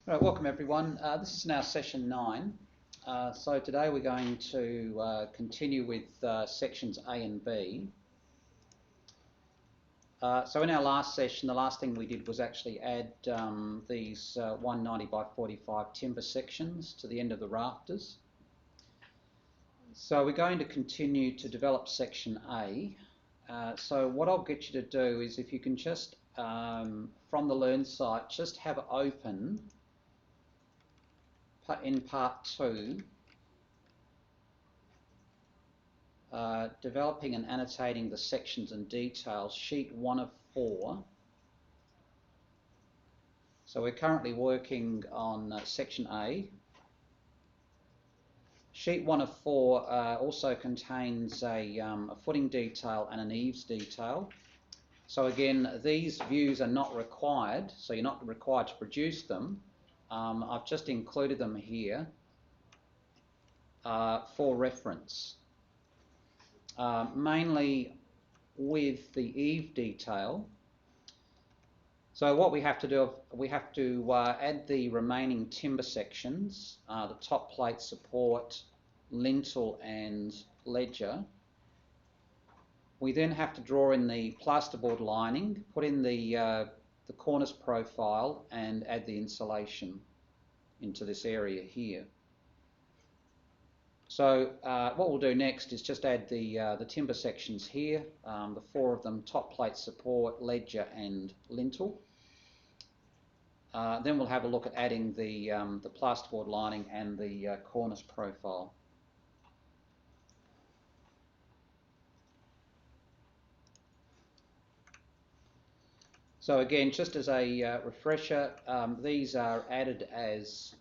Right, welcome everyone. This is now session 9. So today we're going to continue with sections A and B. So in our last session, the last thing we did was actually add these 190 by 45 timber sections to the end of the rafters. So we're going to continue to develop section A. So what I'll get you to do is, if you can just, from the Learn site, just have it open in part 2, developing and annotating the sections and details, sheet 1 of 4. So we're currently working on section A. Sheet 1 of 4 also contains a footing detail and an eaves detail. So again, these views are not required, so you're not required to produce them. I've just included them here for reference. Mainly with the eave detail. So what we have to do, we have to add the remaining timber sections, the top plate, support, lintel and ledger. We then have to draw in the plasterboard lining, put in the cornice profile and add the insulation into this area here. So what we'll do next is just add the timber sections here, the 4 of them: top plate, support, ledger and lintel. Then we'll have a look at adding the plasterboard lining and the cornice profile. So again, just as a refresher, these are added as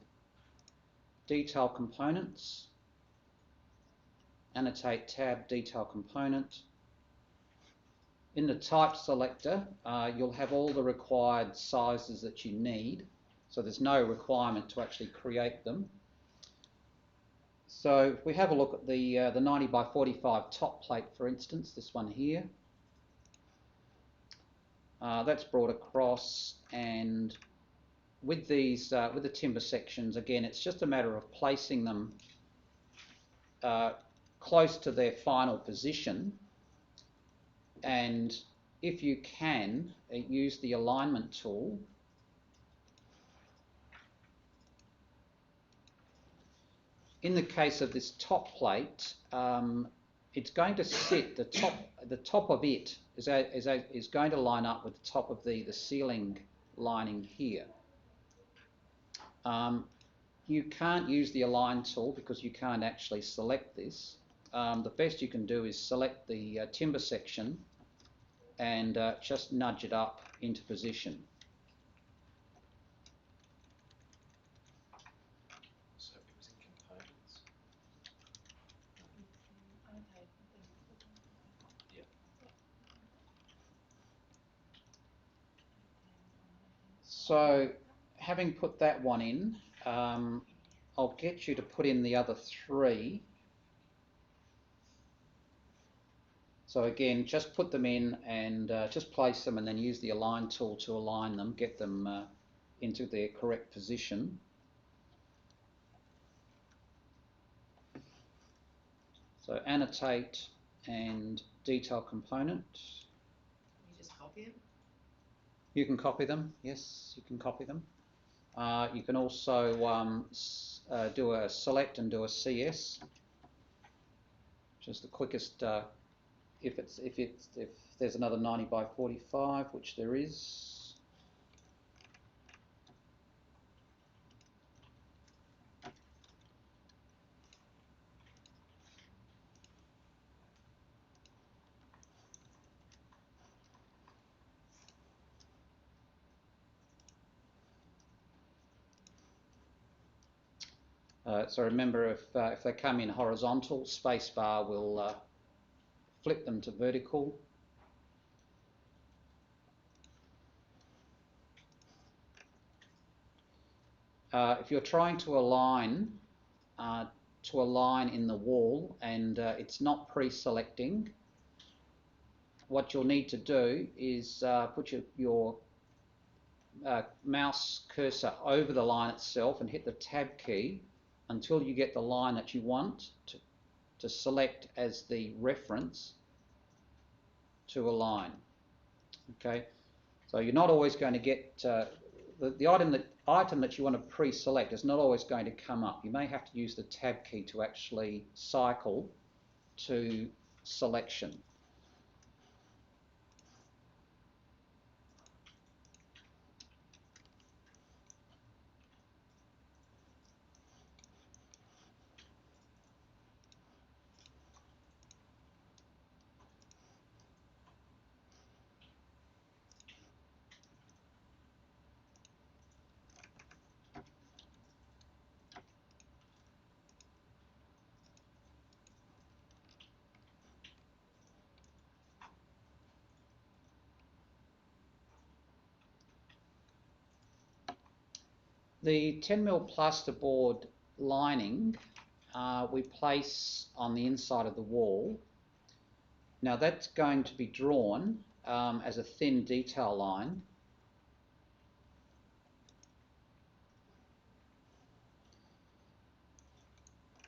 detail components. Annotate tab, detail component. In the type selector, you'll have all the required sizes that you need, so there's no requirement to actually create them. So if we have a look at the 90 by 45 top plate, for instance, this one here, that's brought across, and with these, with the timber sections, again, it's just a matter of placing them close to their final position, and if you can, use the alignment tool. In the case of this top plate, it's going to sit, the top of it is going to line up with the top of the ceiling lining here. You can't use the align tool because you can't actually select this. The best you can do is select the timber section and just nudge it up into position. So it was in components. Yeah. So having put that one in, I'll get you to put in the other 3. So again, just put them in and just place them, and then use the align tool to align them, get them into their correct position. So annotate and detail component. You just copy them? You can copy them, yes, you can copy them. You can also do a select and do a CS, which is the quickest. If there's another 90 by 45, which there is. So remember, if they come in horizontal, spacebar will flip them to vertical. If you're trying to align in the wall and it's not pre-selecting, what you'll need to do is put your mouse cursor over the line itself and hit the tab key until you get the line that you want to select as the reference to a line. Okay, so you're not always going to get the item that you want to pre-select is not always going to come up. You may have to use the tab key to actually cycle to selection. The 10mm plasterboard lining we place on the inside of the wall. Now that's going to be drawn as a thin detail line.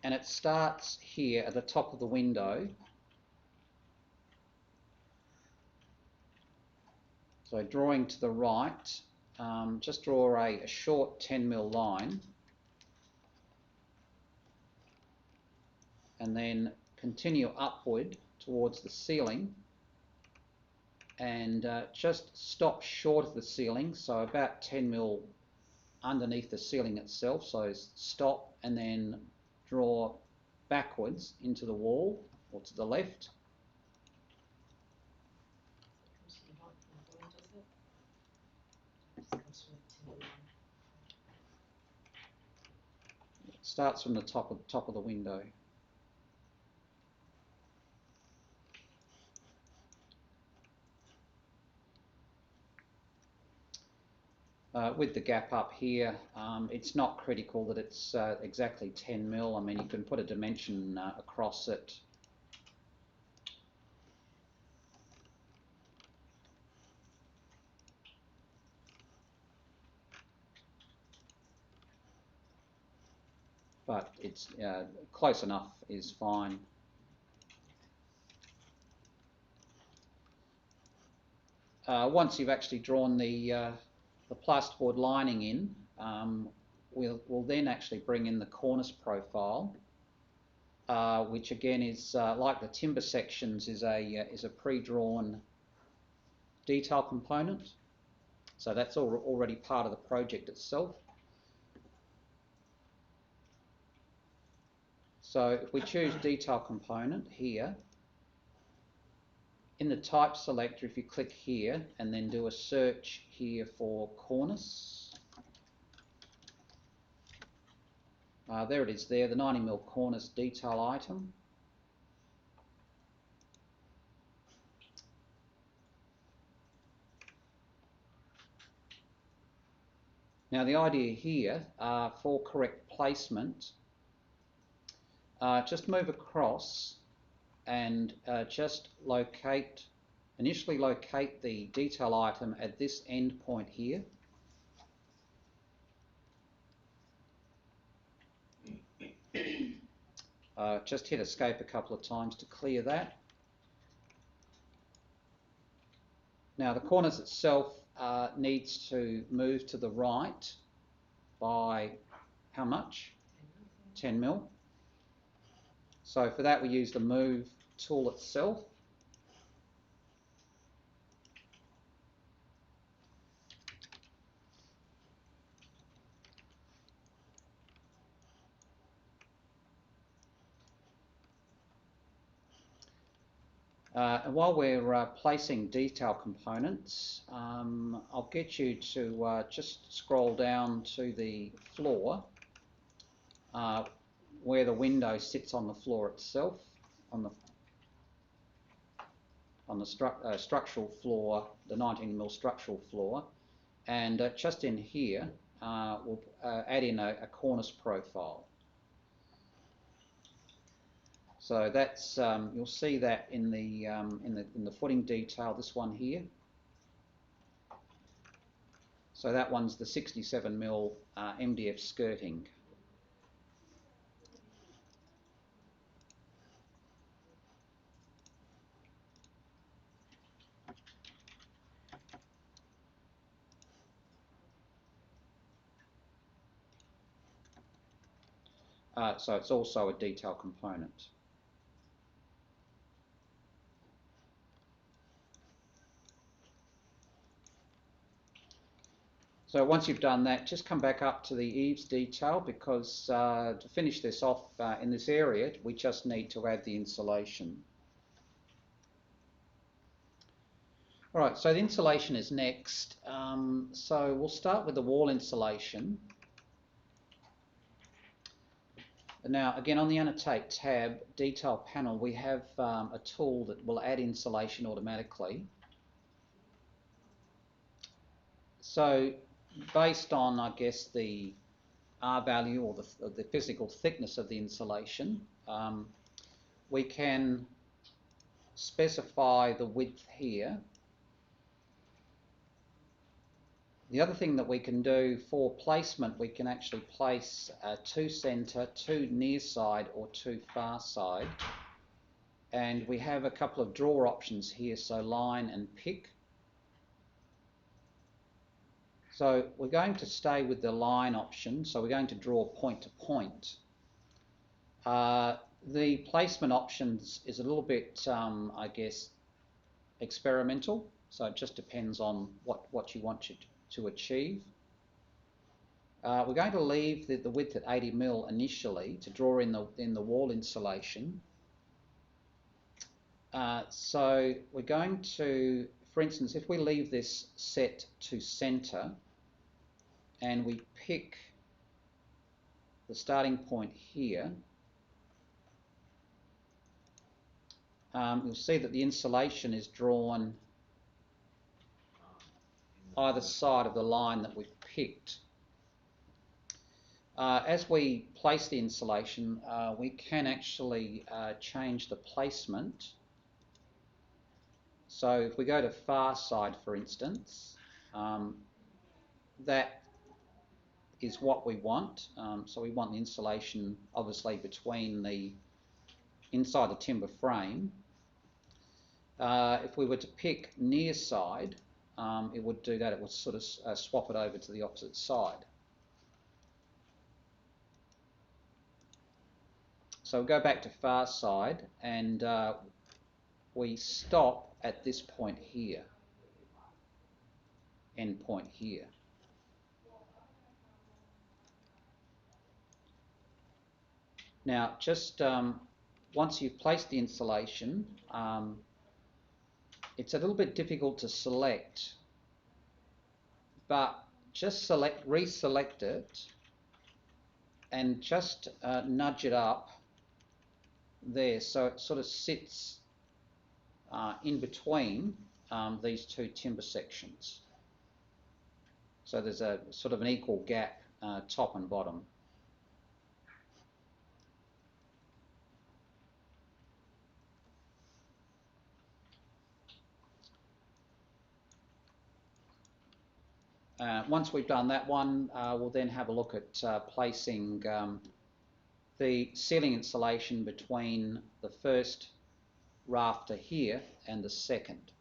And it starts here at the top of the window. So drawing to the right, just draw a short 10mm line and then continue upward towards the ceiling and just stop short of the ceiling, so about 10mm underneath the ceiling itself. So stop and then draw backwards into the wall or to the left. It starts from the top of the window. With the gap up here, it's not critical that it's exactly 10mm. I mean, you can put a dimension across it. But it's close enough is fine. Once you've actually drawn the plasterboard lining in, we'll then actually bring in the cornice profile, which again is like the timber sections, is a pre-drawn detail component. So that's already part of the project itself. So if we choose detail component here, in the type selector, if you click here and then do a search here for cornice, there it is there, the 90mm cornice detail item. Now the idea here, for correct placement, just move across and just initially locate the detail item at this end point here. Just hit escape a couple of times to clear that. Now the cornice itself needs to move to the right by how much? 10mm. So for that we use the move tool itself. And while we're placing detail components, I'll get you to just scroll down to the floor where the window sits on the floor itself, on the structural floor, the 19mm structural floor, and just in here we'll add in a cornice profile. So that's you'll see that in the footing detail, this one here. So that one's the 67mm MDF skirting. So it's also a detail component. So once you've done that, just come back up to the eaves detail, because to finish this off in this area, we just need to add the insulation. All right, so the insulation is next. So we'll start with the wall insulation. Now, again, on the Annotate tab, Detail panel, we have a tool that will add insulation automatically. So based on, I guess, the R value or the physical thickness of the insulation, we can specify the width here. The other thing that we can do for placement, we can actually place to centre, to near side or to far side. And we have a couple of draw options here, so line and pick. So we're going to stay with the line option, so we're going to draw point to point. The placement options is a little bit, I guess, experimental, so it just depends on what you want to achieve. We're going to leave the width at 80mm initially to draw in the wall insulation. So we're going to, for instance, if we leave this set to centre and we pick the starting point here, you'll see that the insulation is drawn either side of the line that we've picked. As we place the insulation, we can actually change the placement. So if we go to far side, for instance, that is what we want. So we want the insulation obviously between inside the timber frame. If we were to pick near side, it would do that. It would sort of swap it over to the opposite side. So we'll go back to far side, and we stop at this point here, end point here. Now, just once you've placed the insulation, it's a little bit difficult to select, but just reselect it, and just nudge it up there, so it sort of sits in between these two timber sections. So there's a sort of an equal gap, top and bottom. Once we've done that one, we'll then have a look at placing the ceiling insulation between the first rafter here and the second.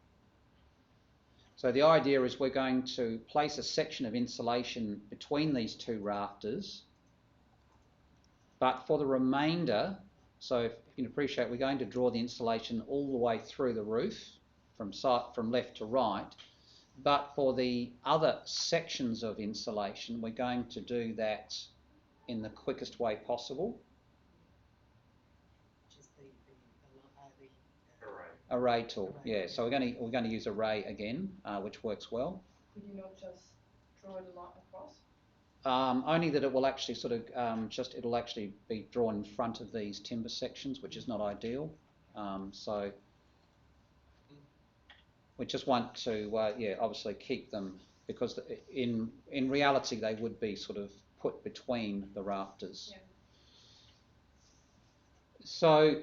So the idea is we're going to place a section of insulation between these two rafters, but for the remainder, so if you can appreciate, we're going to draw the insulation all the way through the roof from left to right, but for the other sections of insulation, we're going to do that in the quickest way possible. Array tool, yeah. So we're going to use array again, which works well. Could you not just draw it a line across? Only that it will actually sort of it'll actually be drawn in front of these timber sections, which is not ideal. So we just want to obviously keep them, because in reality they would be sort of put between the rafters. Yeah. So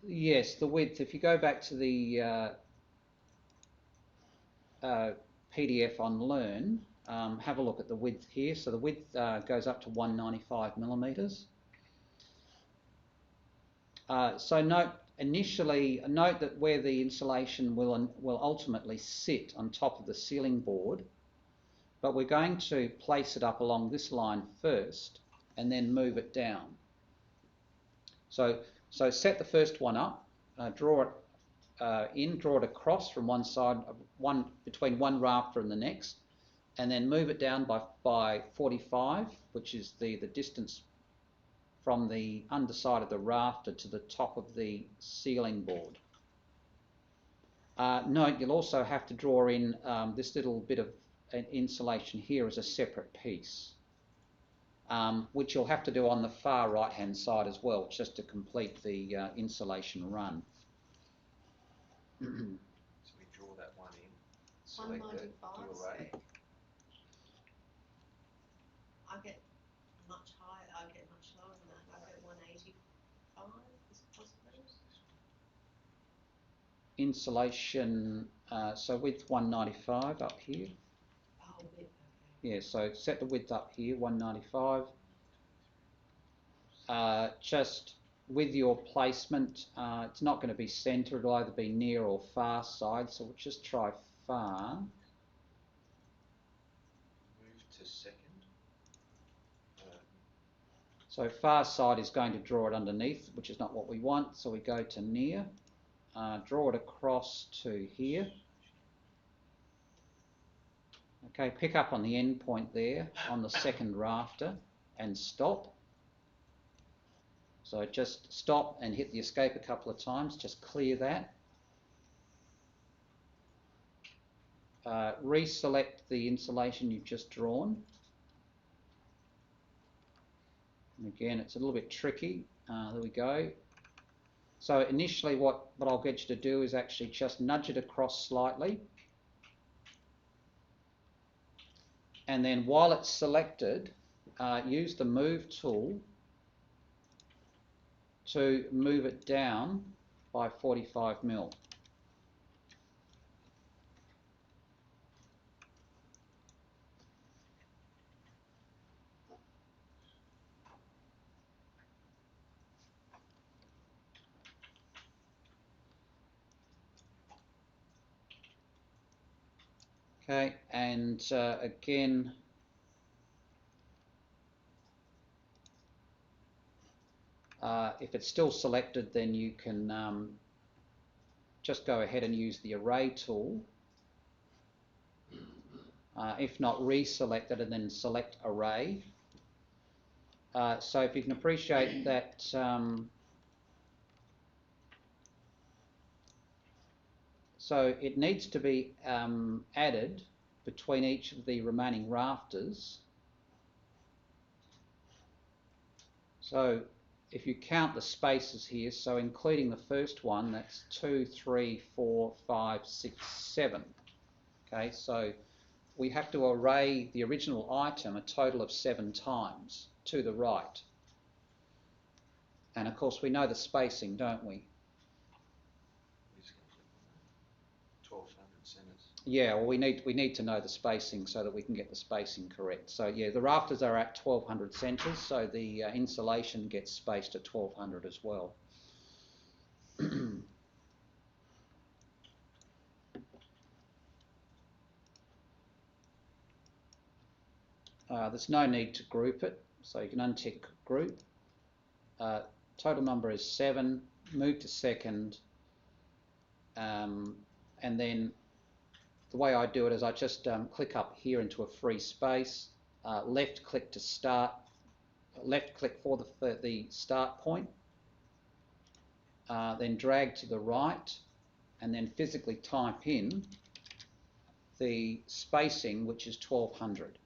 yes, the width, if you go back to the PDF on Learn, have a look at the width here. So the width goes up to 195 millimetres. So note that where the insulation will ultimately sit on top of the ceiling board, but we're going to place it up along this line first and then move it down. So set the first one up, draw it draw it across from one side, between one rafter and the next, and then move it down by 45, which is the distance from the underside of the rafter to the top of the ceiling board. Note, you'll also have to draw in this little bit of insulation here as a separate piece, which you'll have to do on the far right hand side as well, just to complete the insulation run. So we draw that one in, select it, do array. I get much higher, I get much lower than that. I get 185, is it possible? Insulation, so width 195 up here. Oh, width, okay. Yeah, so set the width up here, 195. Just with your placement, it's not going to be centre, it'll either be near or far side, so we'll just try far. Move to second. So far side is going to draw it underneath, which is not what we want, so we go to near, draw it across to here. Okay, pick up on the end point there on the second rafter and stop. So just stop and hit the escape a couple of times, just clear that. Reselect the insulation you've just drawn. And again, it's a little bit tricky. There we go. So initially what I'll get you to do is actually just nudge it across slightly. And then while it's selected, use the move tool to move it down by 45 mil. Okay, and again, if it's still selected, then you can just go ahead and use the array tool. If not, reselect it and then select array. So if you can appreciate that so it needs to be added between each of the remaining rafters. So if you count the spaces here, so including the first one, that's 2, 3, 4, 5, 6, 7. Okay, so we have to array the original item a total of 7 times to the right. And of course we know the spacing, don't we? 1200 centres. Yeah, well we need to know the spacing so that we can get the spacing correct. So yeah, the rafters are at 1200 centres, so the insulation gets spaced at 1200 as well. There's no need to group it, so you can untick group. Total number is 7, move to second, and then the way I do it is I just click up here into a free space, left click to start, left click for the start point, then drag to the right, and then physically type in the spacing, which is 1200.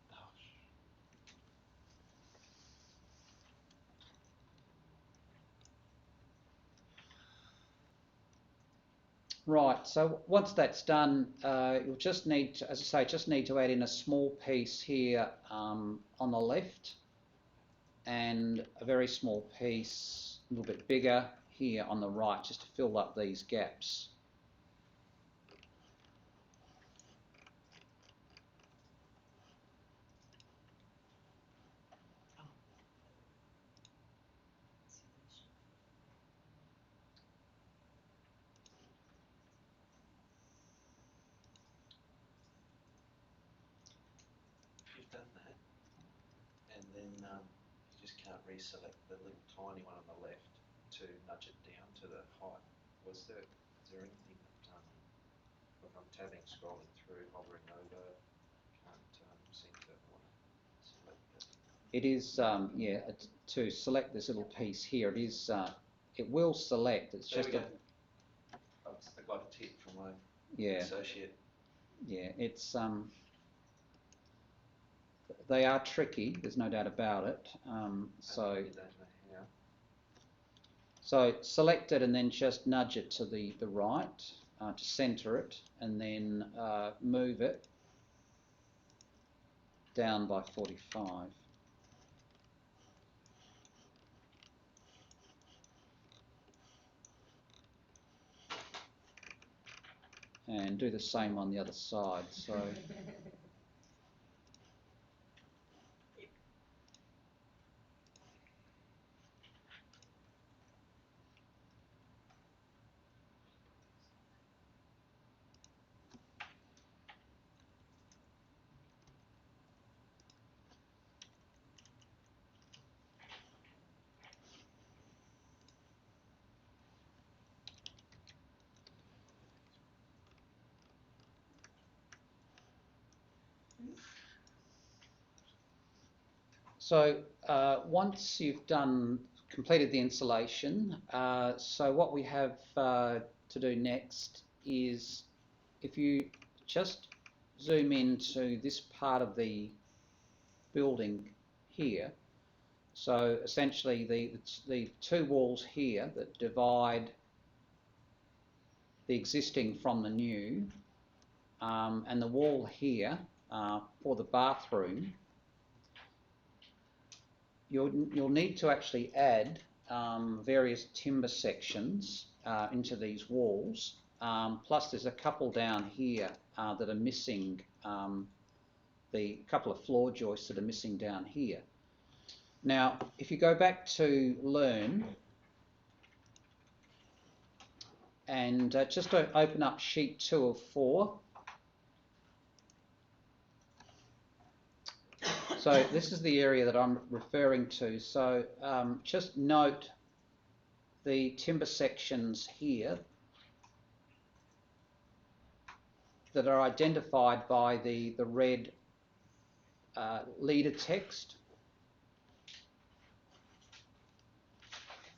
Right, so once that's done, you'll just need to, as I say, just need to add in a small piece here on the left and a very small piece, a little bit bigger here on the right, just to fill up these gaps. you just can't reselect the little tiny one on the left to nudge it down to the height. Is there anything that, look, I'm tabbing, scrolling through, hovering over, can't seem to want to select it. It is, yeah, to select this little piece here, it is, it will select, it's There just we go. I got a tip from my associate. Yeah, it's, they are tricky, there's no doubt about it. So select it and then just nudge it to the right to centre it, and then move it down by 45. And do the same on the other side. So once you've completed the insulation, so what we have to do next is, if you just zoom into this part of the building here, so essentially the two walls here that divide the existing from the new, and the wall here for the bathroom, you'll need to actually add various timber sections into these walls. Plus there's a couple down here that are missing, the couple of floor joists that are missing down here. Now, if you go back to Learn, and just open up sheet 2 of 4. So this is the area that I'm referring to. So just note the timber sections here that are identified by the red leader text.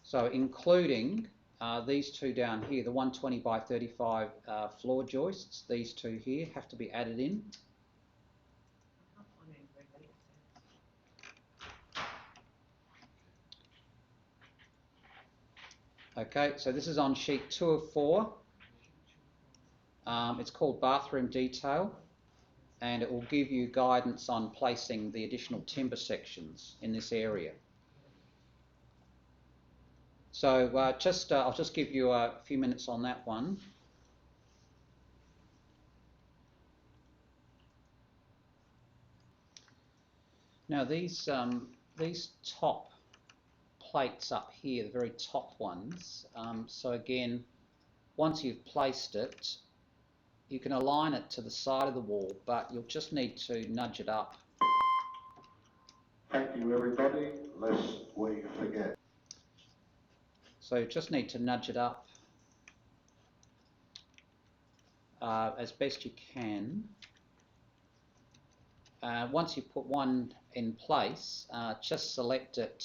So including these two down here, the 120 by 35 floor joists, these two here have to be added in. Okay, so this is on sheet 2 of 4. It's called Bathroom Detail, and it will give you guidance on placing the additional timber sections in this area. So I'll just give you a few minutes on that one. Now these top plates up here, the very top ones, so again, once you've placed it, you can align it to the side of the wall, but you'll just need to nudge it up. Thank you, everybody, lest we forget. So you just need to nudge it up as best you can. Once you put one in place, just select it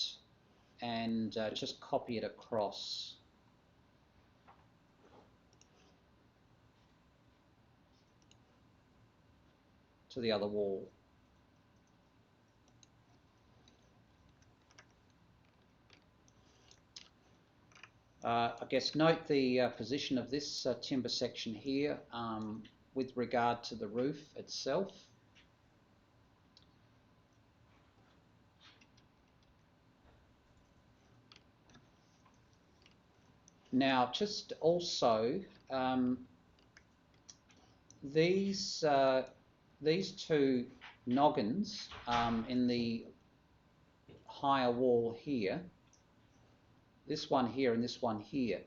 and just copy it across. To the other wall. I guess note the position of this timber section here with regard to the roof itself. Now, just also these two noggins in the higher wall here, this one here and this one here,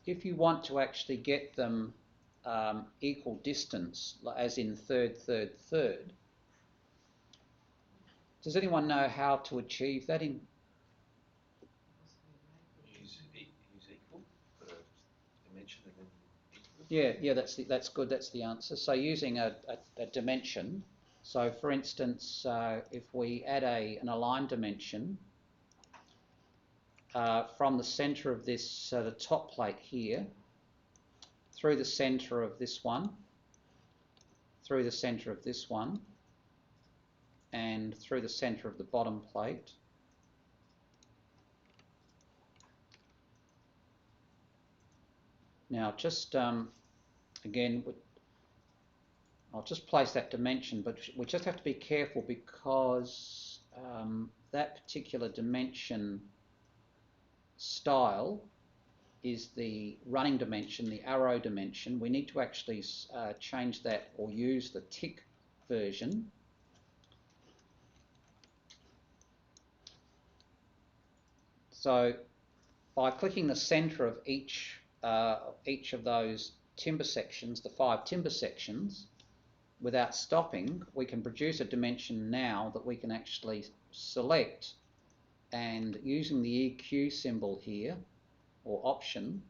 if you want to actually get them equal distance, as in third, third, third, Does anyone know how to achieve that in? Use equal, put a dimension and then equal. Yeah, that's good. That's the answer. So using a dimension. So for instance, if we add an align dimension from the centre of this, the top plate here, through the centre of this one, through the centre of this one, and through the centre of the bottom plate. Now just again, I'll just place that dimension, but we just have to be careful because that particular dimension style is the running dimension, the arrow dimension. We need to actually change that or use the tick version. So by clicking the centre of each of those timber sections, the 5 timber sections, without stopping, we can produce a dimension now that we can actually select, and using the EQ symbol here, or option,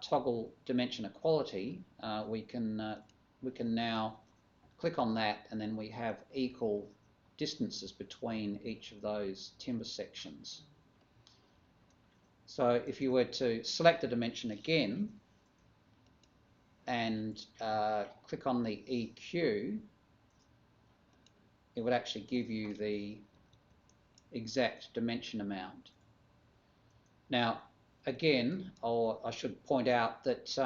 toggle dimension equality, we can now click on that, and then we have equal distances between each of those timber sections. So if you were to select the dimension again and click on the EQ, it would actually give you the exact dimension amount. Now again, or I should point out that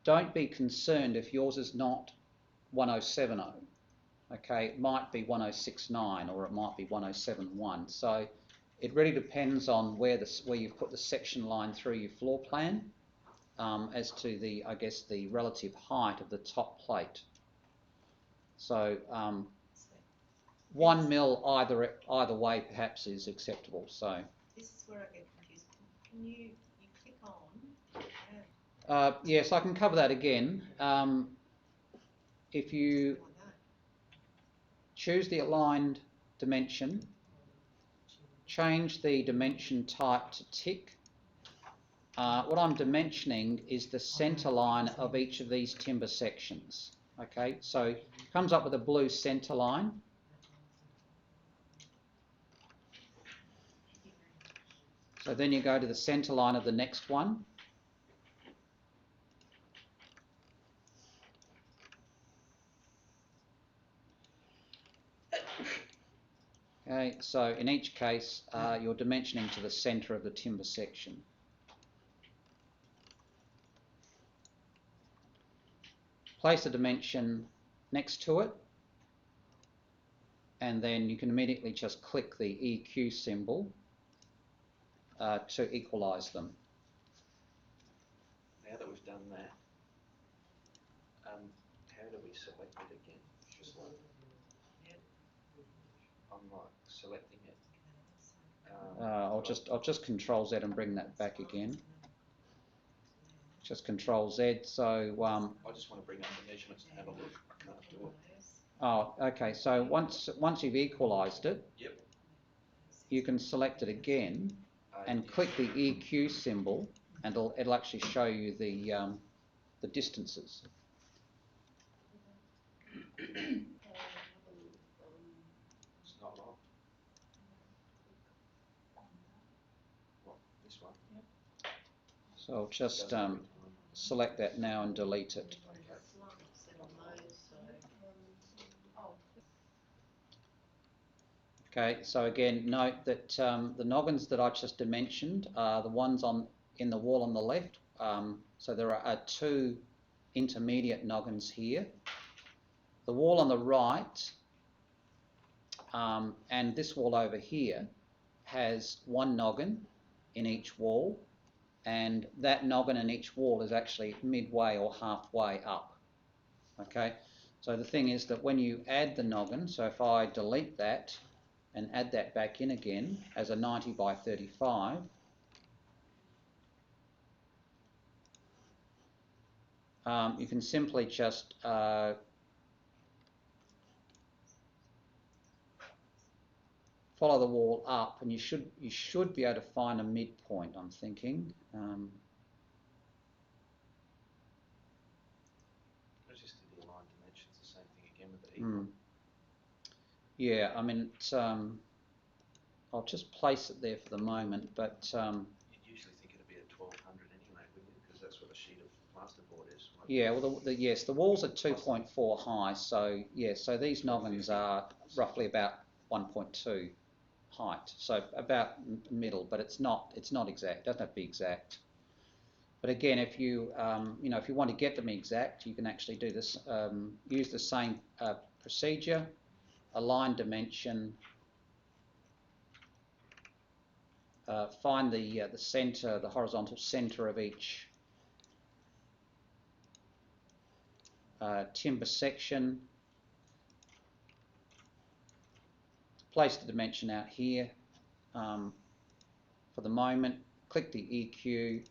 don't be concerned if yours is not 1070. Okay, it might be 1069 or it might be 1071. So it really depends on where you've put the section line through your floor plan as to the, I guess, the relative height of the top plate. So 1 mil either way perhaps is acceptable. So this is where I get confused. Can you click on? Yes, I can cover that again. If you choose the aligned dimension, change the dimension type to tick. What I'm dimensioning is the centre line of each of these timber sections. Okay, so it comes up with a blue centre line. So then you go to the centre line of the next one. Okay, so in each case, you're dimensioning to the centre of the timber section. Place a dimension next to it, and then you can immediately just click the EQ symbol to equalise them. Now that we've done that, how do we select it again? Just like, I'm like selecting it. I'll just Control Z and bring that back again. Just Control Z. So I just want to bring up the measurements and have a look. I can't do it. Oh, okay. So once you've equalised it, yep, you can select it again and click the EQ symbol, and it'll actually show you the distances. It's not wrong. What, this one? Yep. So I'll just select that now and delete it. Okay, so again, note that the noggins that I just dimensioned are the ones in the wall on the left. So there are 2 intermediate noggins here. The wall on the right and this wall over here has 1 noggin in each wall, and that noggin in each wall is actually midway or halfway up. Okay, so the thing is that when you add the noggin, so if I delete that and add that back in again as a 90 by 35, you can simply just follow the wall up, and you should be able to find a midpoint, I'm thinking. I just did the aligned dimensions, the same thing again with the equal. Yeah, I mean, I'll just place it there for the moment, but You'd usually think it'd be at 1200 anyway, wouldn't you? Because that's what a sheet of plasterboard is. yeah, well, yes, the walls are 2.4 high, so yeah, so these noggins are roughly about 1.2 height, so about middle, but it's not exact. It doesn't have to be exact. But again, if you if you want to get them exact, you can actually do this. Use the same procedure, align dimension, find the center, the horizontal center of each timber section. Place the dimension out here for the moment. Click the EQ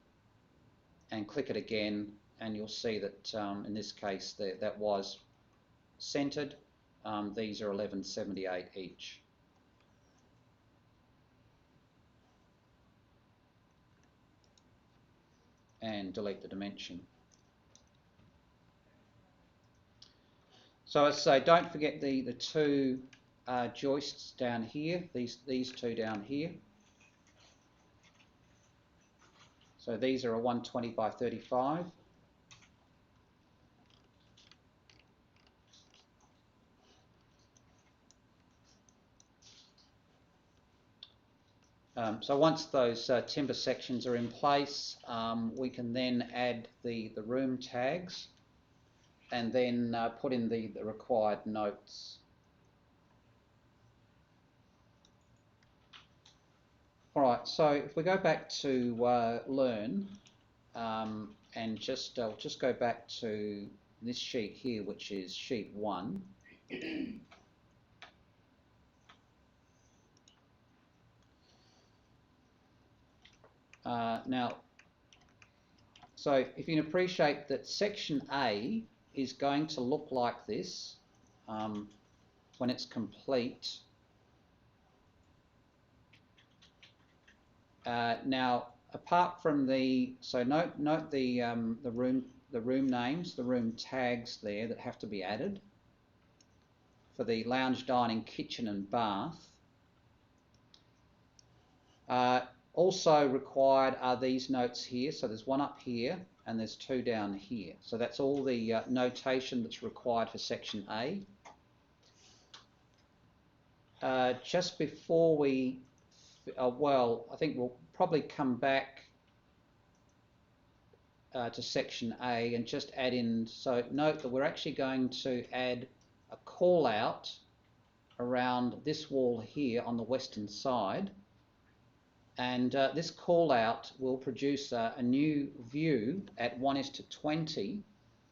and click it again, and you'll see that in this case that was centered. These are 1178 each. And delete the dimension. So as I say, don't forget the two joists down here, these two down here. So these are a 120 by 35. So once those timber sections are in place, we can then add the room tags and then put in the required notes. All right, so if we go back to Learn, and just go back to this sheet here, which is sheet 1. Now, so if you can appreciate that section A is going to look like this when it's complete. Now, apart from note the room names, the room tags there that have to be added for the lounge, dining, kitchen, and bath. Also required are these notes here. So there's one up here and there's two down here. So that's all the notation that's required for section A. Just before we, well, I think we'll probably come back to section A and just add in, so note that we're actually going to add a call out around this wall here on the western side. And this call out will produce a new view at 1:20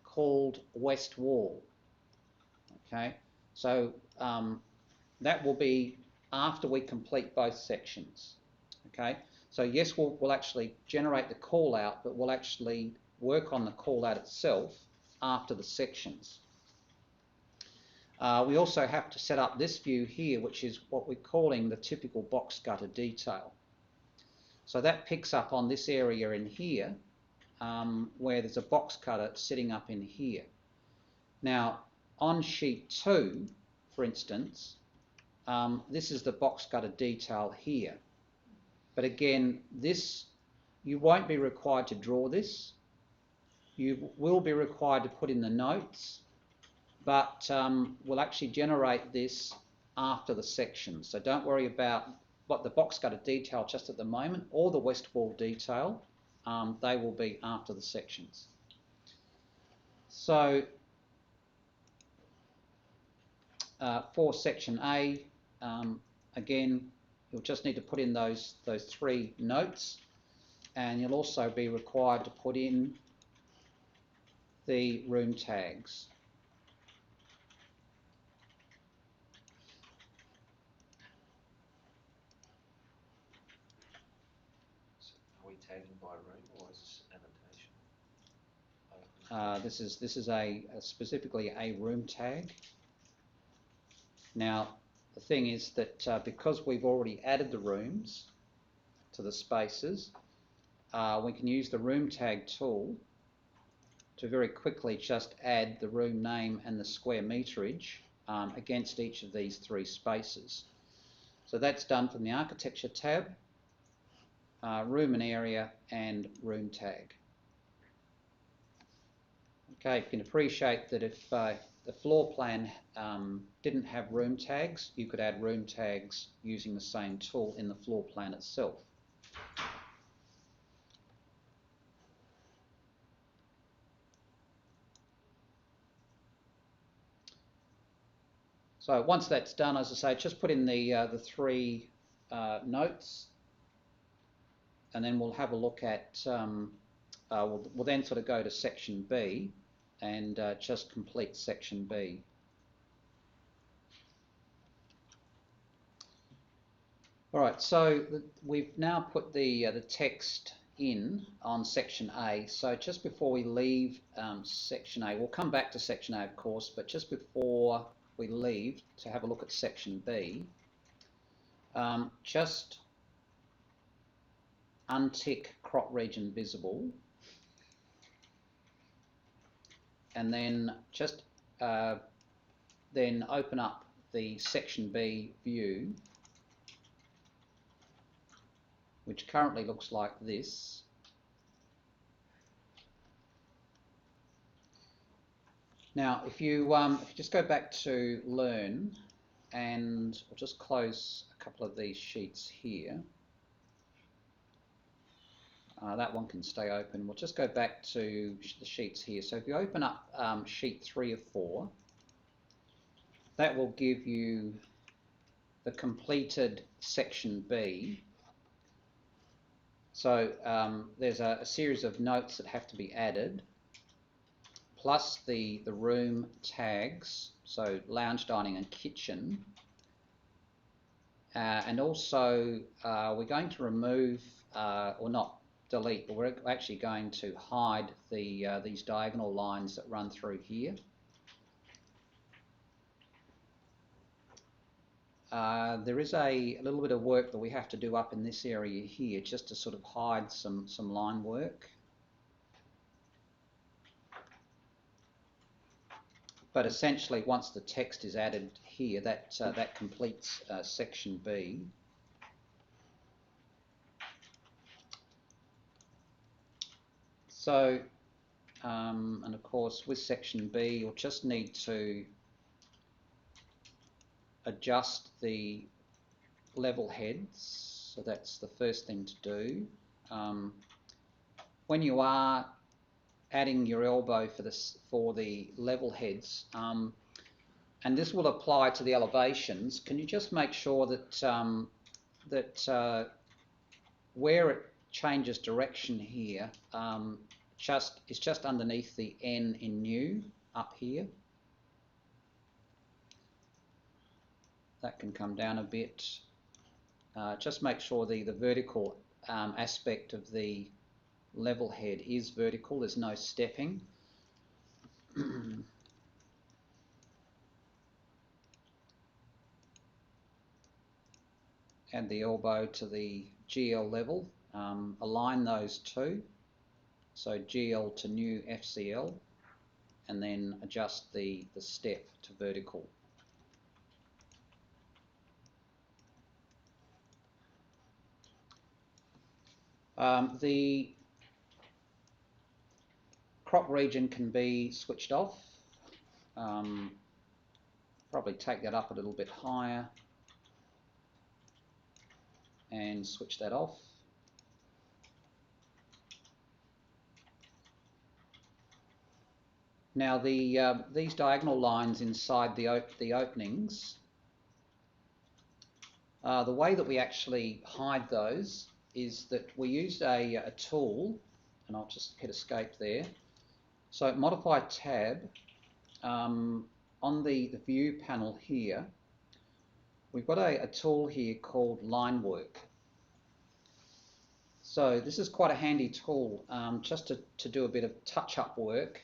called West Wall. Okay, so that will be after we complete both sections. Okay, so yes, we'll actually generate the call out, but we'll actually work on the call out itself after the sections. We also have to set up this view here, which is what we're calling the typical box gutter detail. So that picks up on this area in here, where there's a box cutter sitting up in here. Now, on sheet 2, for instance, this is the box gutter detail here. But again, this, you won't be required to draw this. You will be required to put in the notes, but we'll actually generate this after the section. So don't worry about what the box gutter detail just at the moment, or the west wall detail. They will be after the sections. So for section A, again, you'll just need to put in those three notes, and you'll also be required to put in the room tags. Are we tagging by room, or is this annotation? This is specifically a room tag. Now, the thing is that because we've already added the rooms to the spaces, we can use the room tag tool to very quickly just add the room name and the square meterage against each of these three spaces. So that's done from the Architecture tab, Room and Area, and Room Tag. Okay, you can appreciate that if the floor plan didn't have room tags, you could add room tags using the same tool in the floor plan itself. So once that's done, as I say, just put in the three notes, and then we'll have a look at, we'll then sort of go to section B and just complete section B. All right, so we've now put the text in on section A. So just before we leave section A, we'll come back to section A, of course, but just before we leave to have a look at section B, just untick crop region visible, and then just then open up the section B view, which currently looks like this. Now, if you just go back to Learn, and we'll just close a couple of these sheets here. That one can stay open. We'll just go back to the sheets here. So if you open up sheet 3 of 4, that will give you the completed section B. So there's a series of notes that have to be added, plus the room tags, so lounge, dining and kitchen. And also we're going to remove, or not delete, but we're actually going to hide these diagonal lines that run through here. There is a little bit of work that we have to do up in this area here just to sort of hide some line work. But essentially, once the text is added here, that completes section B. So, and of course, with section B, you'll just need to adjust the level heads. So that's the first thing to do. When you are adding your elbow for the level heads, and this will apply to the elevations, can you just make sure that where it changes direction here, it's just underneath the N in new up here. That can come down a bit. Just make sure the vertical aspect of the level head is vertical, there's no stepping. Add the elbow to the GL level, align those two, so GL to new FCL, and then adjust the step to vertical. The crop region can be switched off. Probably take that up a little bit higher and switch that off. Now these diagonal lines inside the openings, the way that we actually hide those is that we used a tool, and I'll just hit escape there. So modify tab, on the view panel here, we've got a tool here called line work. So this is quite a handy tool just to do a bit of touch-up work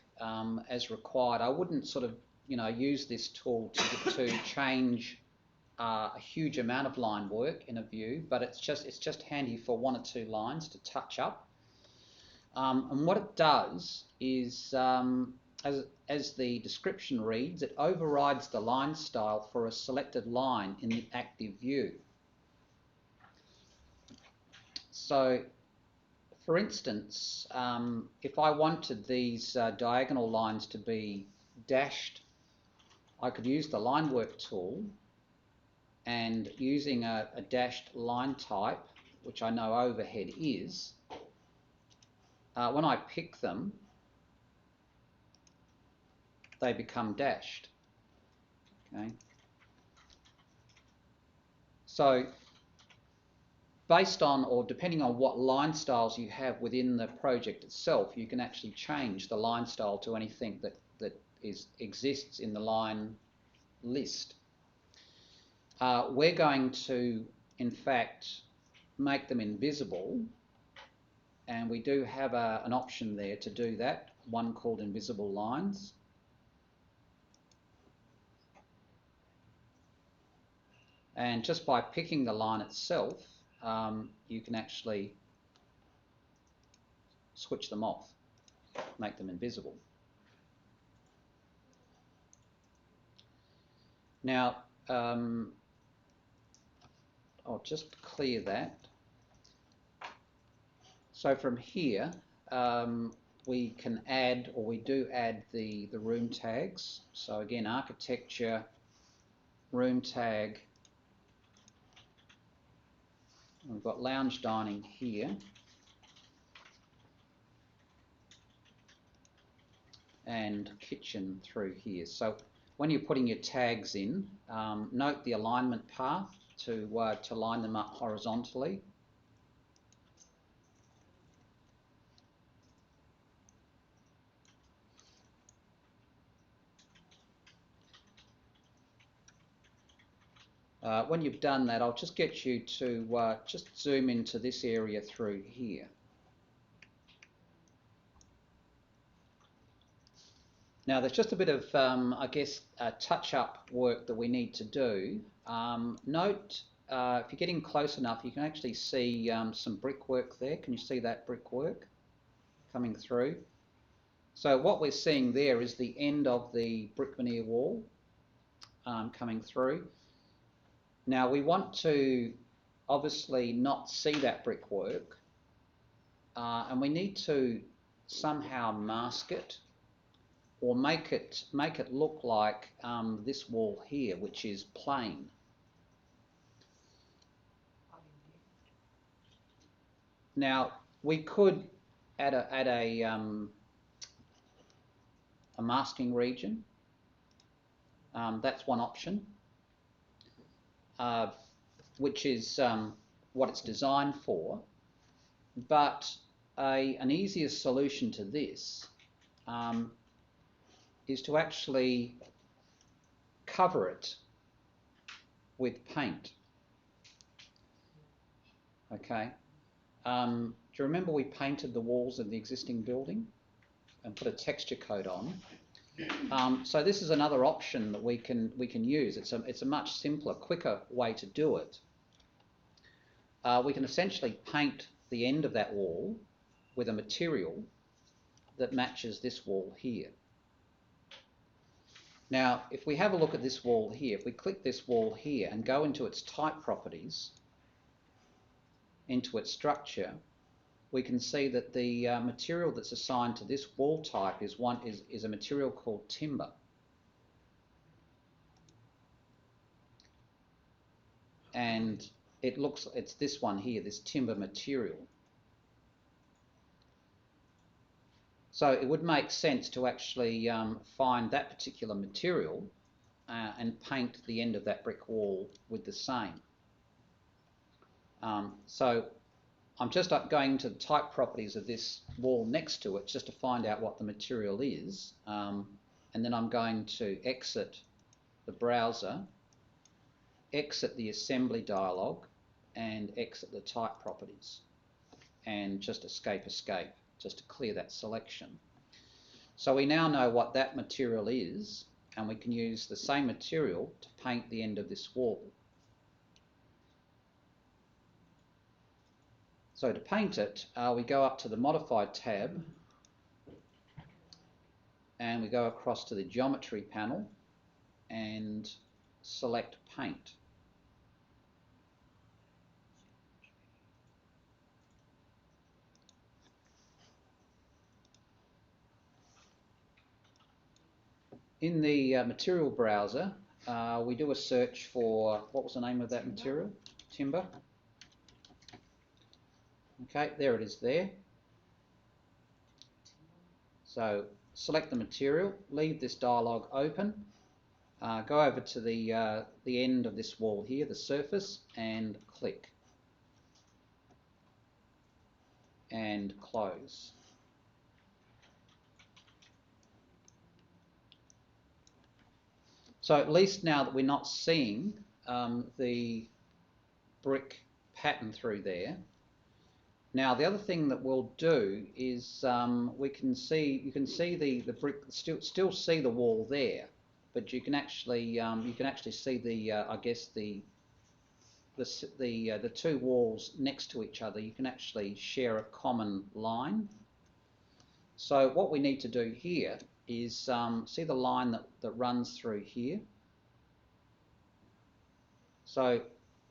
as required. I wouldn't sort of use this tool to change a huge amount of line work in a view, but it's just handy for 1 or 2 lines to touch up. And what it does is, as the description reads, it overrides the line style for a selected line in the active view. So, for instance, if I wanted these diagonal lines to be dashed, I could use the line work tool, and using a dashed line type, which I know overhead is, when I pick them, they become dashed. Okay. So, based on, or depending on what line styles you have within the project itself, you can actually change the line style to anything that exists in the line list. We're going to, in fact, make them invisible, and we do have an option there to do that, one called invisible lines. And just by picking the line itself, you can actually switch them off, make them invisible. Now, I'll just clear that. So from here, we can add, or we do add the room tags. So again, architecture, room tag. We've got lounge dining here. And kitchen through here. So when you're putting your tags in, note the alignment path to line them up horizontally. When you've done that, I'll just get you to just zoom into this area through here. Now there's just a bit of, I guess, touch-up work that we need to do. Note, if you're getting close enough, you can actually see some brickwork there. Can you see that brickwork coming through? So what we're seeing there is the end of the brick veneer wall coming through. Now we want to obviously not see that brickwork, and we need to somehow mask it, or make it look like this wall here, which is plain. Now we could add a masking region. That's one option, which is what it's designed for. But an easier solution to this is to actually cover it with paint. Okay. Do you remember we painted the walls of the existing building and put a texture coat on? So this is another option that we can use. It's a much simpler, quicker way to do it. We can essentially paint the end of that wall with a material that matches this wall here. Now, if we have a look at this wall here, if we click this wall here and go into its type properties, into its structure, we can see that the material that's assigned to this wall type is a material called timber. And it's this one here, this timber material. So it would make sense to actually find that particular material and paint the end of that brick wall with the same. So I'm just going to the type properties of this wall next to it just to find out what the material is, and then I'm going to exit the browser, exit the assembly dialog, and exit the type properties, and just escape, just to clear that selection. So we now know what that material is, and we can use the same material to paint the end of this wall. So to paint it, we go up to the Modify tab and we go across to the Geometry panel and select Paint. In the material browser, we do a search for, what was the name of that material? Timber. Okay, there it is there. So select the material, leave this dialog open, go over to the end of this wall here, the surface, and click. And close. So at least now that we're not seeing the brick pattern through there. Now the other thing that we'll do is you can see the brick, still see the wall there, but you can actually see the I guess the two walls next to each other. You can actually share a common line. So what we need to do here is see the line that runs through here. So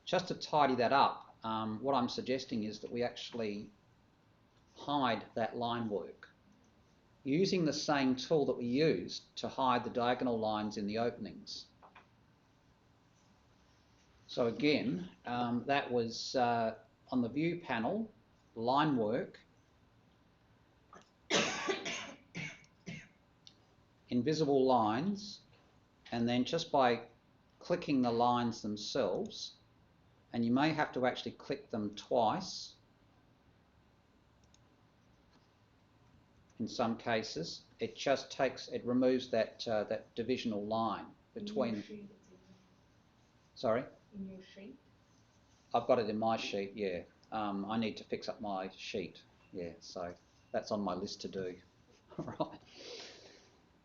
just to tidy that up, what I'm suggesting is that we actually hide that line work using the same tool that we used to hide the diagonal lines in the openings. So again, that was on the View panel, line work, invisible lines, and then just by clicking the lines themselves, and you may have to actually click them twice in some cases, it removes that divisional line between. Sorry? In your sheet? I've got it in my sheet, yeah. I need to fix up my sheet, yeah, so that's on my list to do. Right.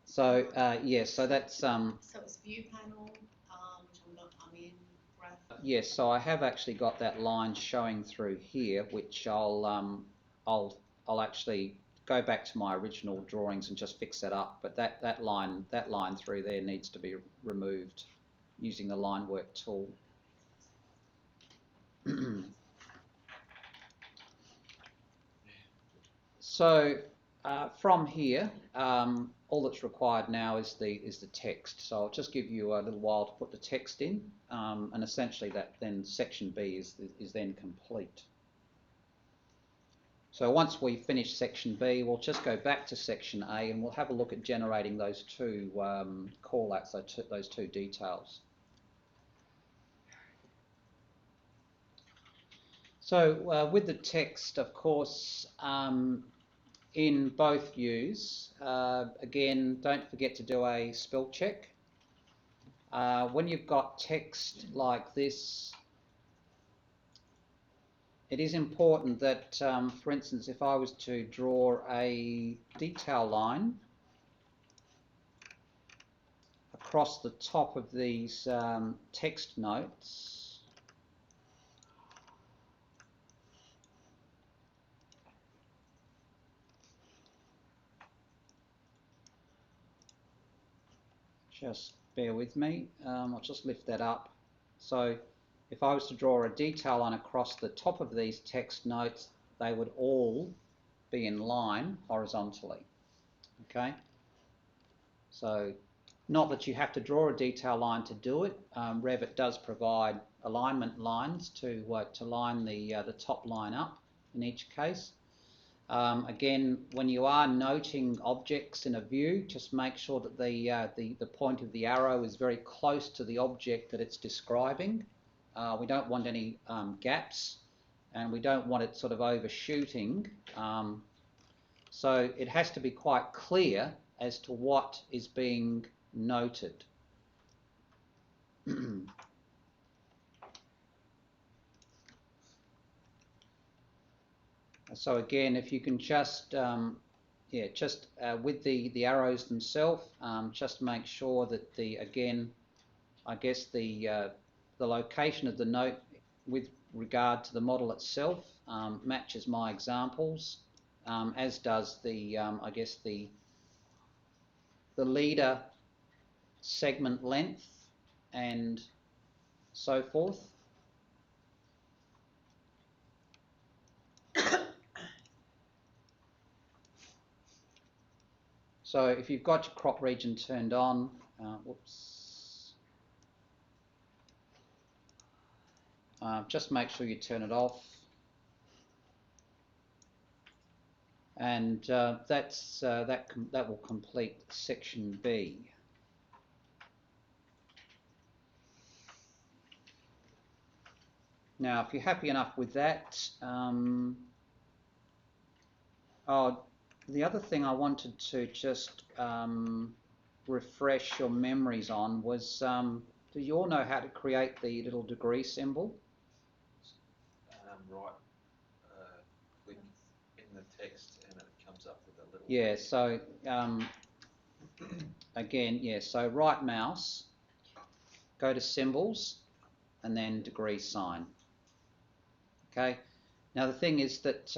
So, yeah, so that's... So it's View panel, which I'm in, graph. Yes, so I have actually got that line showing through here, which I'll actually go back to my original drawings and just fix that up. But that line through there needs to be removed using the line work tool. So from here, all that's required now is the text. So I'll just give you a little while to put the text in, and essentially that then section B is then complete. So once we finish section B, we'll just go back to section A and we'll have a look at generating those two call-outs, those two details. So with the text, of course, in both views, again, don't forget to do a spell check. When you've got text like this, it is important that, for instance, if I was to draw a detail line across the top of these text notes, just bear with me, I'll just lift that up. So if I was to draw a detail line across the top of these text notes, they would all be in line horizontally. Okay? So not that you have to draw a detail line to do it. Revit does provide alignment lines to line the top line up in each case. Again, when you are noting objects in a view, just make sure that the point of the arrow is very close to the object that it's describing. We don't want any gaps, and we don't want it sort of overshooting. So it has to be quite clear as to what is being noted. So again, if you can just, with the arrows themselves, just make sure that again, I guess the location of the note with regard to the model itself, matches my examples, as does the, I guess, the leader segment length and so forth. So if you've got your crop region turned on, just make sure you turn it off. And that will complete section B. Now, if you're happy enough with that, the other thing I wanted to just refresh your memories on was, do you all know how to create the little degree symbol? Right, click in the text and it comes up with a little... Yeah, so again, yeah, so right mouse, go to symbols, and then degree sign. Okay, now the thing is that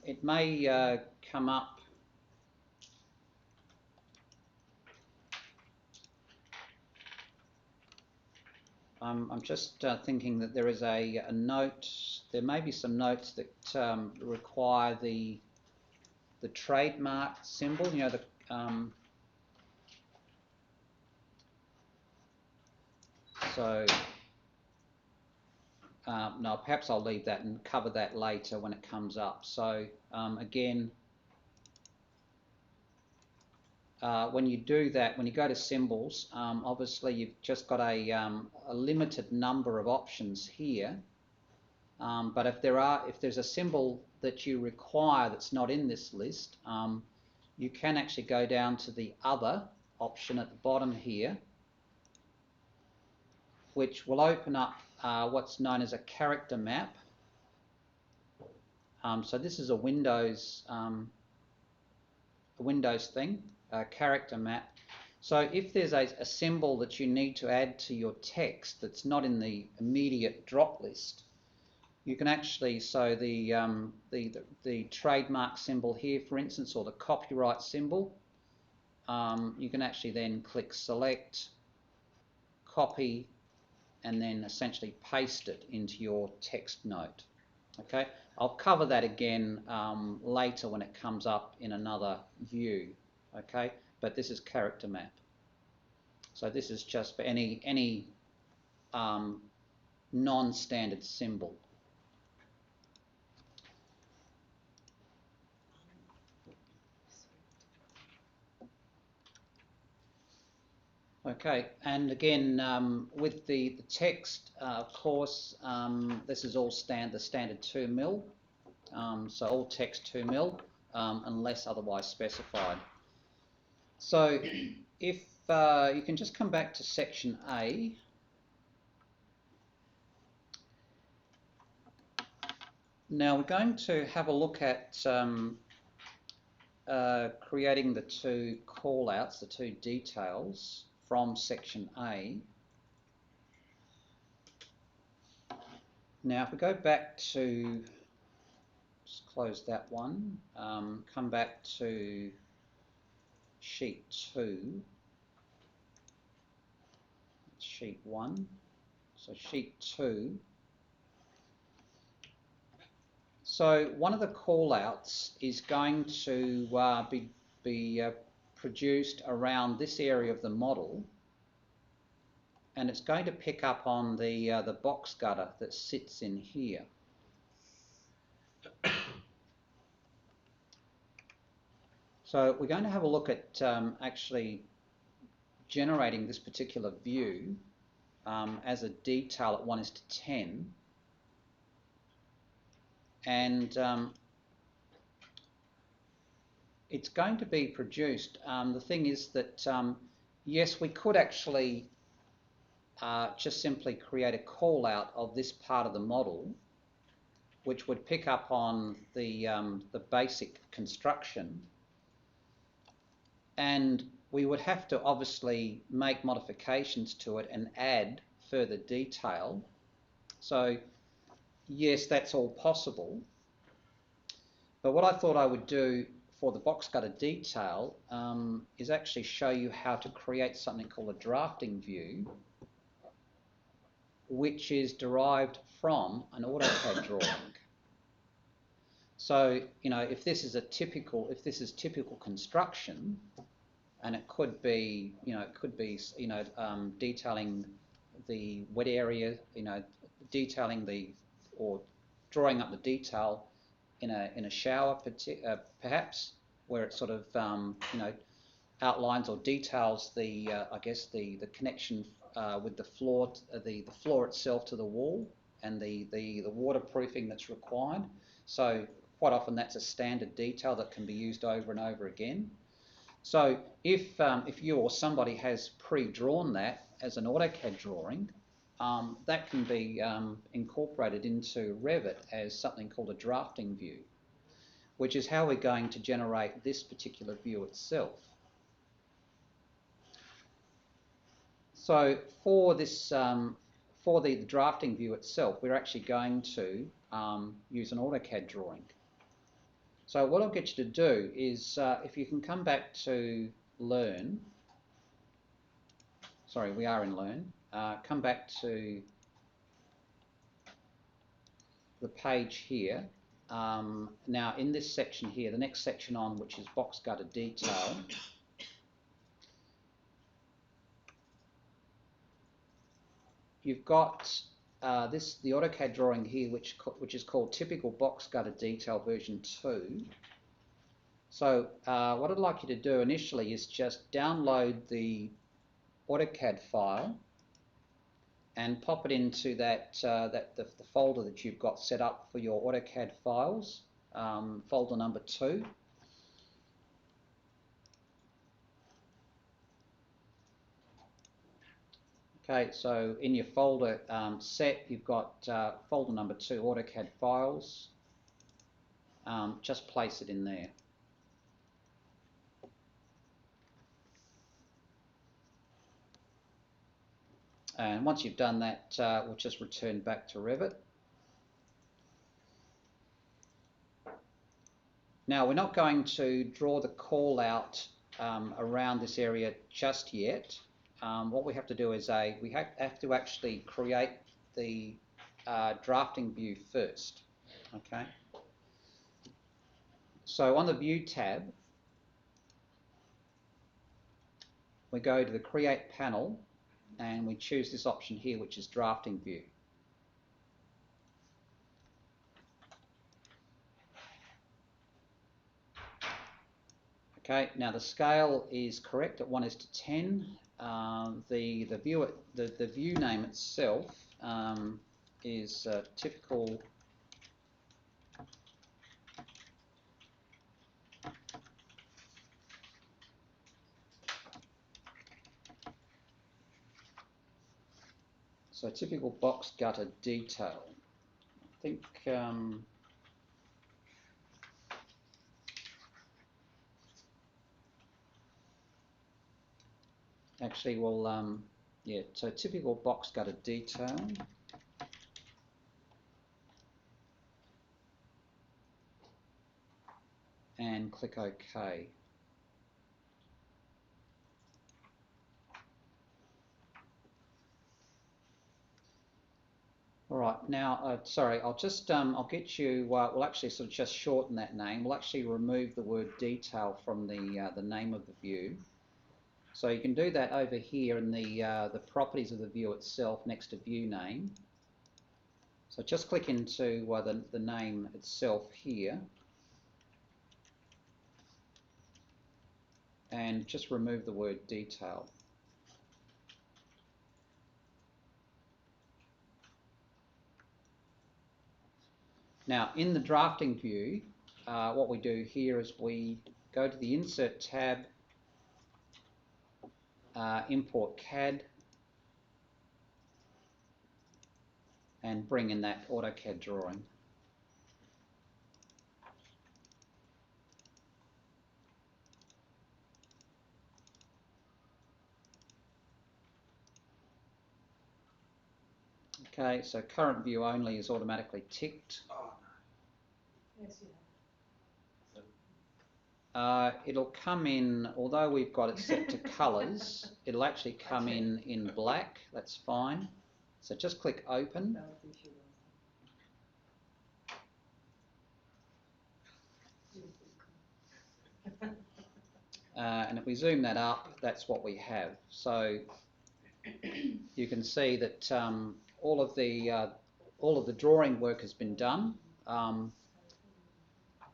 it may come up I'm just thinking that there is a note, there may be some notes that require the trademark symbol, you know, the no, perhaps I'll leave that and cover that later when it comes up. So again, when you do that, when you go to symbols, obviously you've just got a limited number of options here. But if there's a symbol that you require that's not in this list, you can actually go down to the other option at the bottom here, which will open up what's known as a character map. So this is a Windows thing, a character map. So if there's a symbol that you need to add to your text that's not in the immediate drop list, you can actually, so the trademark symbol here, for instance, or the copyright symbol, you can actually then click select, copy, and then essentially paste it into your text note. Okay, I'll cover that again later when it comes up in another view. Okay, but this is character map. So this is just for any non-standard symbol. Okay, and again, with the text, of course, this is all the standard 2 mil, so all text 2 mil, unless otherwise specified. So if you can just come back to section A. Now we're going to have a look at creating the two call-outs, the two details from section A. Now if we go back to, just close that one, come back to sheet 2, sheet 1, so sheet 2. So one of the call-outs is going to be produced around this area of the model, and it's going to pick up on the box gutter that sits in here. So we're going to have a look at actually generating this particular view as a detail at 1:10. And it's going to be produced. The thing is that, yes, we could actually just simply create a call out of this part of the model, which would pick up on the basic construction, and we would have to obviously make modifications to it and add further detail. So yes, that's all possible. But what I thought I would do for the box gutter detail is actually show you how to create something called a drafting view, which is derived from an AutoCAD drawing. So, you know, if this is typical construction, and it could be, detailing the wet area, detailing or drawing up the detail in a shower, perhaps, where it sort of, outlines or details the, the connection with the floor, the floor itself to the wall, and the waterproofing that's required. So quite often that's a standard detail that can be used over and over again. So if you or somebody has pre-drawn that as an AutoCAD drawing, that can be incorporated into Revit as something called a drafting view, which is how we're going to generate this particular view itself. So for this, for the drafting view itself, we're actually going to use an AutoCAD drawing. So what I'll get you to do is, if you can come back to Learn, sorry, we are in Learn, come back to the page here. Now in this section here, the next section on, which is box gutter detail, you've got the AutoCAD drawing here, which is called Typical Box Gutter Detail version 2. So what I'd like you to do initially is just download the AutoCAD file and pop it into the folder that you've got set up for your AutoCAD files, folder number 2. Okay, so in your folder set, you've got folder number 2, AutoCAD files. Just place it in there. And once you've done that, we'll just return back to Revit. Now, we're not going to draw the call out around this area just yet. What we have to do is we have to actually create the drafting view first. Okay. So on the View tab, we go to the Create panel and we choose this option here, which is Drafting View. Okay, now the scale is correct at 1:10. The view name itself is typical typical box gutter detail. I think actually we'll yeah, so typical box gutter detail. And click OK. All right, now, sorry, I'll just, I'll get you, we'll actually sort of just shorten that name. We'll actually remove the word detail from the name of the view. So you can do that over here in the properties of the view itself next to view name. So just click into the name itself here. And just remove the word detail. Now, in the drafting view, what we do here is we go to the Insert tab, Import CAD, and bring in that AutoCAD drawing. Okay, so current view only is automatically ticked. Oh, Yes, you It'll come in, although we've got it set to colours, it'll actually come in black. That's fine. So just click open. And if we zoom that up, that's what we have. So you can see that all of the drawing work has been done.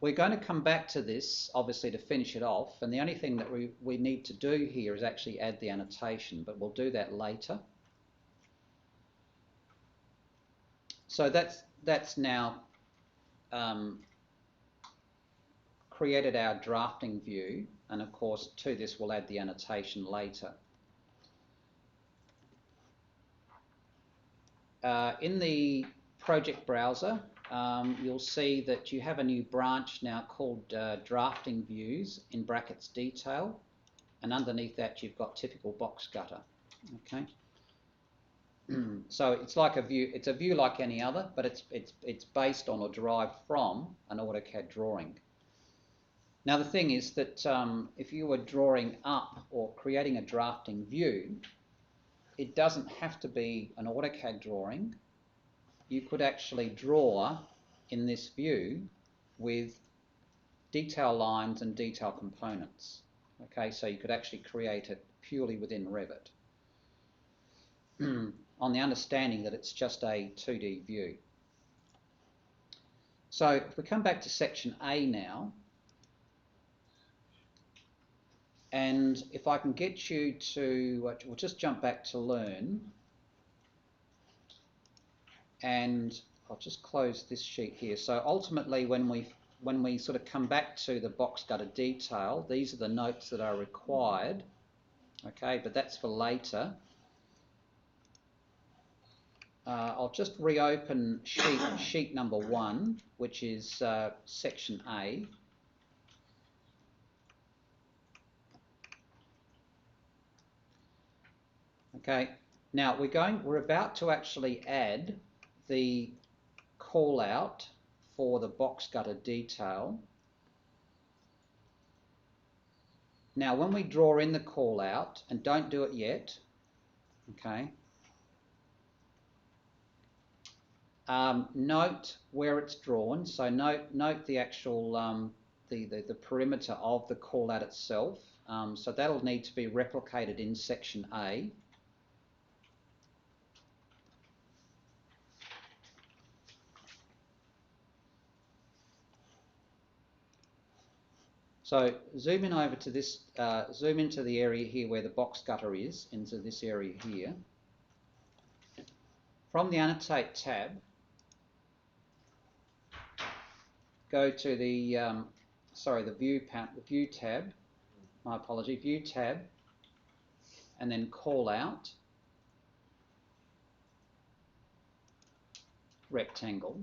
We're going to come back to this, obviously, to finish it off, and the only thing that we need to do here is actually add the annotation, but we'll do that later. So that's now created our drafting view, and of course to this we'll add the annotation later. In the project browser, you'll see that you have a new branch now called drafting views in brackets detail, and underneath that you've got typical box gutter. Okay. So it's like a view. It's a view like any other, but it's based on or derived from an AutoCAD drawing. Now the thing is that if you were drawing up or creating a drafting view, it doesn't have to be an AutoCAD drawing. You could actually draw in this view with detail lines and detail components. Okay, so you could actually create it purely within Revit on the understanding that it's just a 2D view. So if we come back to section A now, and if I can get you to, we'll just jump back to learn, and I'll just close this sheet here. So ultimately when we sort of come back to the box gutter detail, these are the notes that are required, okay, but that's for later. I'll just reopen sheet number 1, which is section A. Okay, now we're about to actually add the call out for the box gutter detail. Now when we draw in the call out, and don't do it yet, okay, note where it's drawn. So note the actual the perimeter of the call out itself. So that'll need to be replicated in section A. So zoom in over to this, zoom into the area here where the box gutter is, into this area here. From the Annotate tab, go to the, the View tab, my apology, View tab, and then Call Out, Rectangle.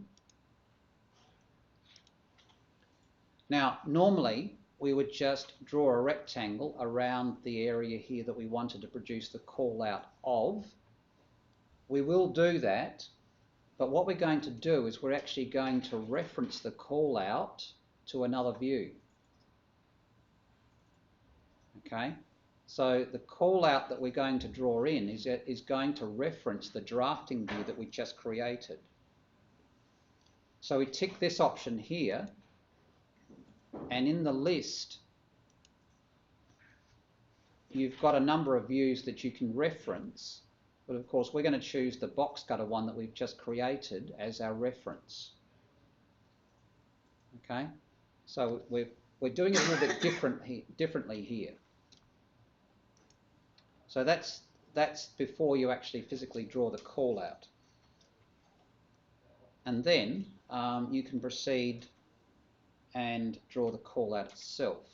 Now, normally, we would just draw a rectangle around the area here that we wanted to produce the call out of. We will do that, but what we're going to do is we're actually going to reference the call out to another view. Okay, so the call out that we're going to draw in is going to reference the drafting view that we just created. So we tick this option here, and in the list you've got a number of views that you can reference, but of course we're going to choose the box gutter one that we've just created as our reference. Okay, so we're doing it a little bit differently here. So that's before you actually physically draw the call out, and then you can proceed and draw the call out itself.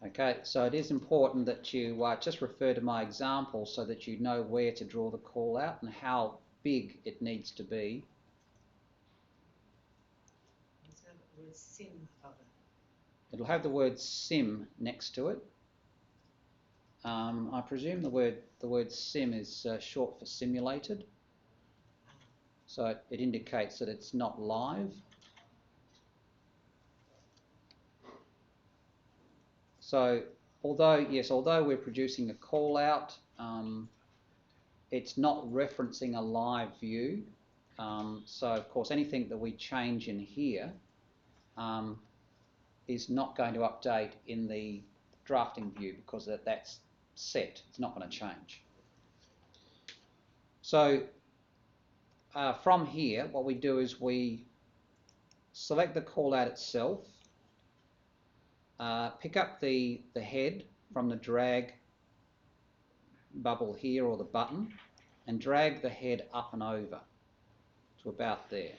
Okay, so it is important that you just refer to my example so that you know where to draw the call out and how big it needs to be. It's got the word sim above it. It'll have the word sim next to it. I presume the word sim is short for simulated, so it indicates that it's not live. So although we're producing a call out, it's not referencing a live view. So of course anything that we change in here is not going to update in the drafting view because that's set. It's not going to change. So from here, what we do is we select the call out itself, pick up the head from the drag bubble here or the button and drag the head up and over to about there.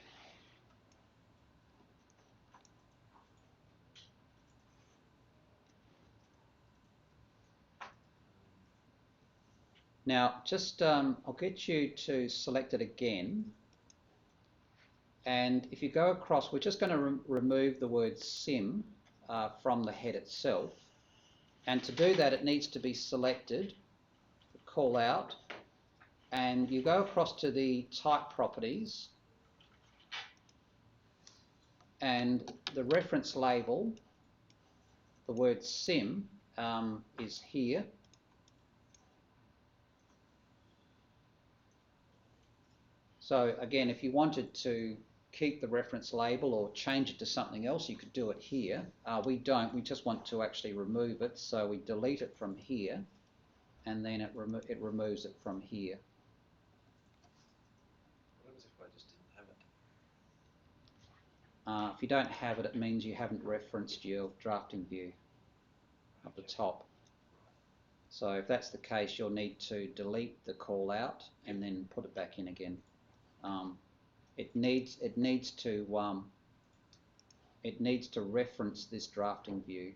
Now just I'll get you to select it again, and if you go across, we're just going to remove the word sim from the head itself, and to do that it needs to be selected, call out, and you go across to the type properties and the reference label, the word sim is here. So again, if you wanted to keep the reference label or change it to something else, you could do it here. We don't, we just want to actually remove it, so we delete it from here and then it removes it from here. What happens if I just didn't have it? If you don't have it, it means you haven't referenced your drafting view up the top. So if that's the case, you'll need to delete the call out and then put it back in again. It needs to reference this drafting view.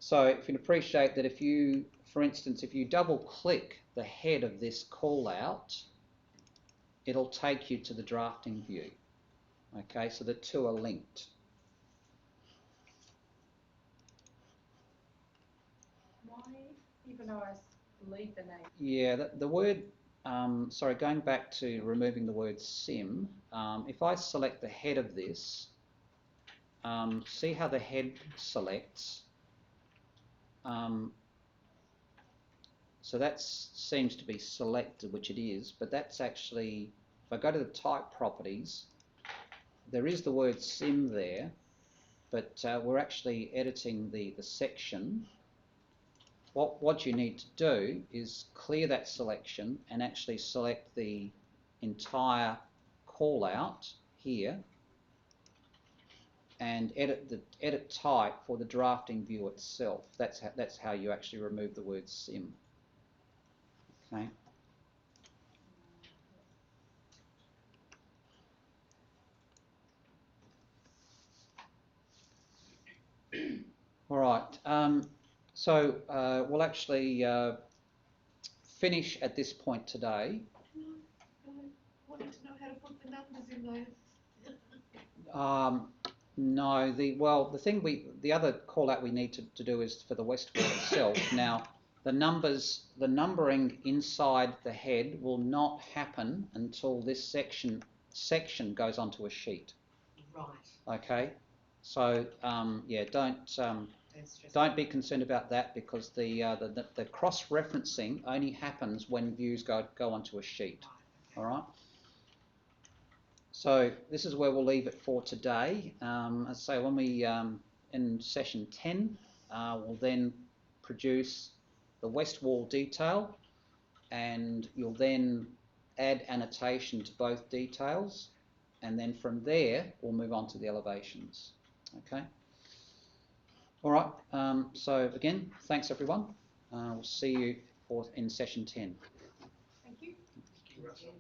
So if you can appreciate that, if you, for instance, if you double click the head of this call out, it'll take you to the drafting view. Okay, so the two are linked. Why, even though I delete the name? Yeah, the word, sorry, going back to removing the word sim, if I select the head of this, see how the head selects? So that seems to be selected, which it is, but that's actually, if I go to the type properties, there is the word sim there, but we're actually editing the section. What you need to do is clear that selection and actually select the entire call out here and edit the edit type for the drafting view itself. That's how you actually remove the word sim. Okay. All right. So we'll actually finish at this point today. I wanted to know how to put the numbers in there. No, the other call out we need to do is for the west wall itself. Now, the numbering inside the head will not happen until this section goes onto a sheet. Right. Okay, so yeah, don't be concerned about that, because the cross-referencing only happens when views go onto a sheet. Right, okay. All right. So this is where we'll leave it for today. As I say, when we in session 10, we'll then produce the west wall detail, and you'll then add annotation to both details, and then from there we'll move on to the elevations. Okay. All right. So again, thanks everyone. We'll see you in session 10. Thank you. Thank you, Russell.